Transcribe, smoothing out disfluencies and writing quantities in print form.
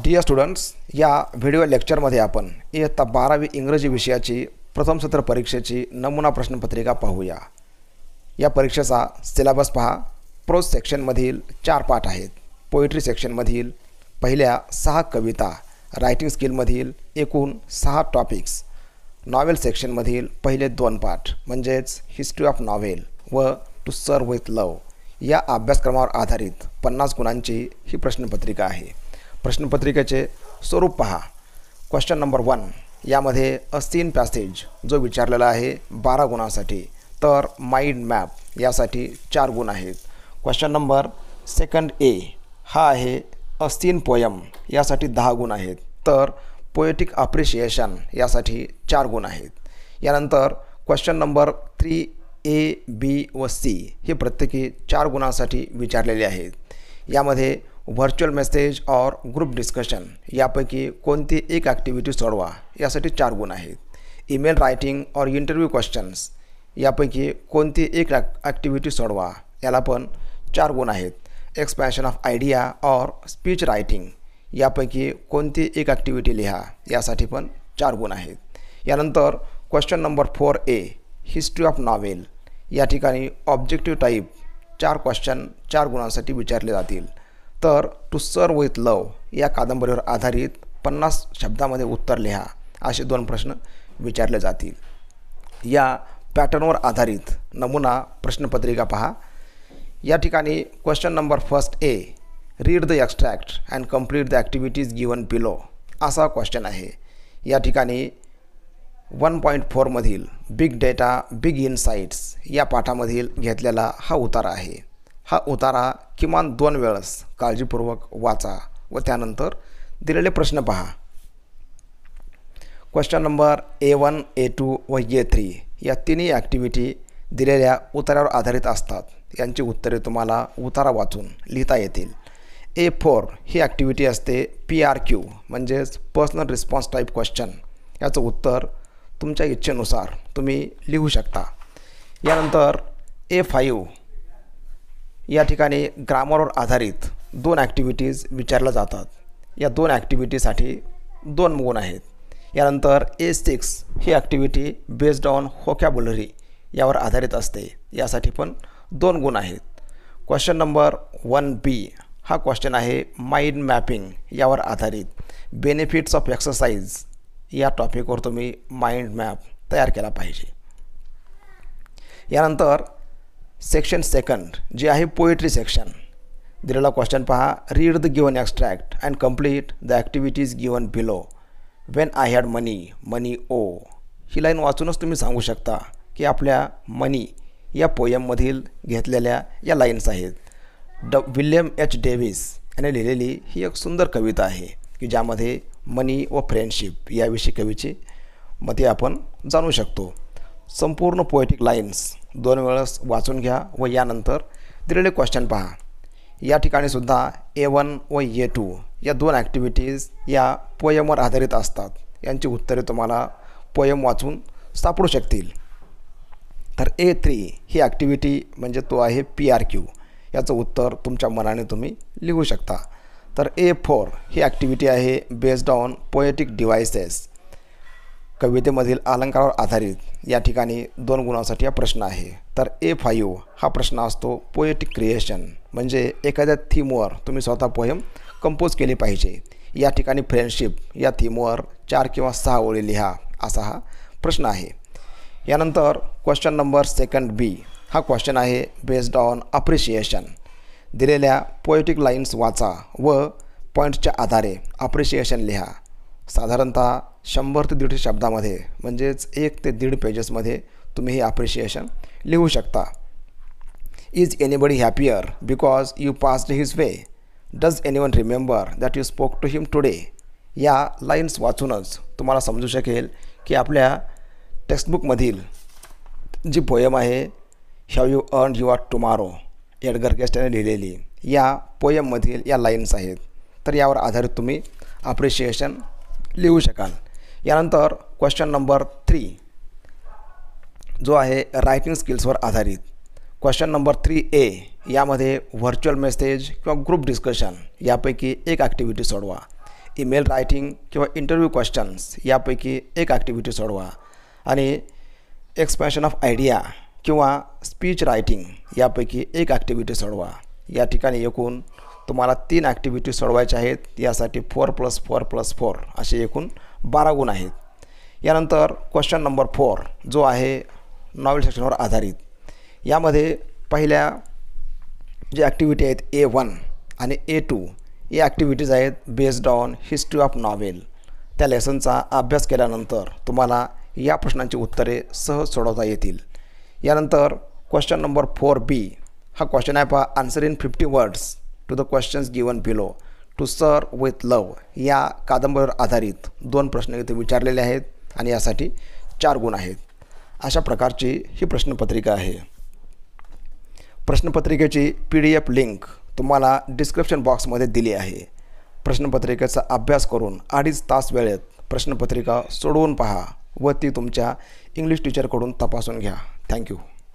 Deere students, या video लेक्चरमध्ये आपण इयत्ता 12वी इंग्रजी विषयाची प्रथम सत्र परीक्षेची नमुना प्रश्नपत्रिका पाहूया। या परीक्षेचा सिलेबस पहा। प्रोज सेक्शनमधील 4 पाठ आहेत। पोएट्री सेक्शनमधील पहिल्या 6 कविता, रायटिंग स्किलमधील एकूण 6 टॉपिक्स, नॉवेल सेक्शनमधील पहिले 2 पाठ म्हणजेच हिस्ट्री ऑफ नॉवेल व टू सर्व विथ लव या अभ्यासक्रमावर आधारित 50 गुणांची ही प्रश्नपत्रिका आहे। प्रश्नपत्रिकेचे स्वरूप पहा। क्वेश्चन नंबर 1 यामध्ये अ सीन पॅसेज जो विचारलेला आहे 12 गुणांसाठी, तर माइंड मॅप यासाठी 4 गुण आहेत। क्वेश्चन नंबर 2 ए हा आहे अ सीन पोयम यासाठी 10 गुण आहेत, तर पोएटिक अप्रिशिएशन यासाठी 4 गुण आहेत। यानंतर क्वेश्चन नंबर 3 ए, बी व सी हे प्रत्येकी 4 गुणांसाठी विचारलेले आहेत। यामध्ये व्हर्च्युअल मेसेज और ग्रुप डिस्कशन यापैकी कोणती एक ॲक्टिव्हिटी सोडवा यासाठी 4 गुण आहेत। ईमेल रायटिंग और इंटरव्ह्यू क्वेश्चन्स यापैकी कोणती एक ॲक्टिव्हिटी सोडवा याला पण 4 गुण आहेत। एक्सपॅन्शन ऑफ आयडिया और स्पीच रायटिंग यापैकी कोणती एक ॲक्टिव्हिटी लिहा यासाठी पण 4 गुण आहेत। यानंतर question number 4 A history of novel या ठिकाणी ऑब्जेक्टिव्ह टाईप 4 क्वेश्चन 4 गुणांसाठी विचारले जातील, तर टू सर्व विथ लव या कादंबरीवर आधारित 50 शब्दामध्ये उत्तर लिहा असे 2 प्रश्न विचारले जातील। या पॅटर्नवर आधारित नमुना प्रश्नपत्रिका पहा। या ठिकाणी question number 1 A read the extract and complete the activities given below असा क्वेश्चन आहे। या ठिकाणी 1.4 मधील बिग डेटा बिग इनसाइट्स या पाठामधील घेतलेला हा उतारा आहे। हा उतारा किमान 2 वेळेस काळजीपूर्वक वाचा व त्यानंतर दिलेले प्रश्न पहा। क्वेश्चन नंबर A1, A2 व A3 या तिन्ही ॲक्टिव्हिटी दिलेल्या उतारावर आधारित असतात। यांची उत्तरे तुम्हाला उतारा वाचून लिहिता येतील। A4 ही ॲक्टिव्हिटी असते PRQ म्हणजेच पर्सनल रिस्पॉन्स टाईप क्वेश्चन। याचं उत्तर तुमच्या इच्छेनुसार तुम्ही लिहू शकता। यानंतर A5 या ठिकाणी ग्रामरवर आधारित 2 ॲक्टिव्हिटीज विचारल्या जातात। या 2 ॲक्टिव्हिटीसाठी 2 गुण आहेत। यानंतर A6 he activity based on vocabulary यावर आधारित असते, यासाठी पण 2 गुण आहेत। क्वेश्चन नंबर 1B हा क्वेश्चन आहे माइंड मॅपिंग यावर आधारित। बेनिफिट्स ऑफ एक्सरसाइज या टॉपिकवर तुम्ही माइंड मॅप तयार केला पाहिजे। यानंतर सेक्शन 2 जे आहे पोएट्री सेक्शन, दिलेला क्वेश्चन पहा। Read the given extract and complete the activities given below when I had money ओ ही लाईन वाचूनच तुम्ही सांगू शकता की आपल्या मनी या पोयममधील घेतलेल्या या लाईन्स आहेत। विल्यम एच डेव्हिस याने लिहिलेली ही एक सुंदर कविता आहे की ज्यामध्ये मनी व फ्रेंडशिप याविषयी कवीची मते आपण जाणू शकतो। संपूर्ण पोएटिक लाईन्स 2 वेळेस वाचून घ्या व यानंतर दिलेले क्वेश्चन पहा। या ठिकाणी सुद्धा A1 व A2 या 2 ॲक्टिव्हिटीज या पोयमवर आधारित असतात। यांची उत्तरे तुम्हाला पोयम वाचून सापडू शकतील। तर A3 ही ॲक्टिव्हिटी म्हणजे तो आहे PRQ, याचं उत्तर तुमच्या मनाने तुम्ही लिहू शकता। तर A4 ही ॲक्टिव्हिटी आहे बेस्ड ऑन पोएटिक डिव्हायसेस, कवितेमधील अलंकारावर आधारित। या ठिकाणी 2 गुणांसाठी हा प्रश्न आहे। तर A5 हा प्रश्न असतो पोएटिक क्रिएशन म्हणजे एखाद्या थीमवर तुम्ही स्वतः पोयम कंपोज केली पाहिजे। या ठिकाणी फ्रेंडशिप या थीमवर 4 किंवा 6 ओळी लिहा असा हा प्रश्न आहे। यानंतर क्वेश्चन नंबर 2B हा क्वेश्चन आहे बेस्ड ऑन अप्रिशिएशन। दिलेल्या पोएटिक लाईन्स वाचा व पॉईंट्सच्या आधारे अप्रिशिएशन लिहा। साधारणतः 100 ते 150 शब्दामध्ये म्हणजेच 1 ते 1.5 पेजेसमध्ये तुम्ही हे अप्रिशिएशन लिहू शकता। Is anybody happier because you passed his way? Does anyone remember that you spoke to him today? या लाईन्स वाचूनच तुम्हाला समजू शकेल की आपल्या टेक्स्टबुकमधील जी पोयम आहे have you earned your tomorrow Edgar Guest याने लिहिलेली या पोयममधील या लाईन्स आहेत। तर यावर आधारित तुम्ही अप्रिशिएशन लिहू शकाल। यानंतर क्वेश्चन नंबर 3 जो आहे रायटिंग स्किल्सवर आधारित। क्वेश्चन नंबर 3 ए यामध्ये व्हर्च्युअल मेसेज किंवा ग्रुप डिस्कशन यापैकी एक ॲक्टिव्हिटी सोडवा। ईमेल रायटिंग किंवा इंटरव्ह्यू क्वेश्चन्स यापैकी एक ॲक्टिव्हिटी सोडवा आणि एक्सप्रेशन ऑफ आयडिया किंवा स्पीच रायटिंग यापैकी एक ॲक्टिव्हिटी सोडवा. या ठिकाणी एकूण तुम्हाला 3 ॲक्टिव्हिटी सोडवायच्या आहेत. यासाठी 4+4+4 असे एकूण 12 गुण आहेत. यानंतर क्वेश्चन नंबर 4 जो आहे नॉवेल सेक्शनवर आधारित. यामध्ये पहिल्या जे ॲक्टिव्हिटी आहेत A1 आणि A2 या ॲक्टिव्हिटीज आहेत based on history of novel. त्या लेसनचा अभ्यास केल्यानंतर तुम्हाला या प्रश्नांची उत्तरे सहज सोडवता येतील. यानंतर क्वेश्चन नंबर 4B हा क्वेश्चन आहे पहा, answer in 50 words to the questions given below to serve with love. या कादंबरीवर आधारित 2 प्रश्न इथे विचारलेले आहेत आणि यासाठी 4 गुण आहेत. अशा प्रकारची ही प्रश्नपत्रिका आहे. प्रश्नपत्रिकेची PDF लिंक तुम्हाला डिस्क्रिप्शन बॉक्समध्ये दिली आहे. प्रश्नपत्रिकेचा अभ्यास करून 2.5 तास वेळेत प्रश्नपत्रिका सोडवून पहा व ती तुमच्या इंग्लिश टीचरकडून तपासून घ्या. थँक्यू.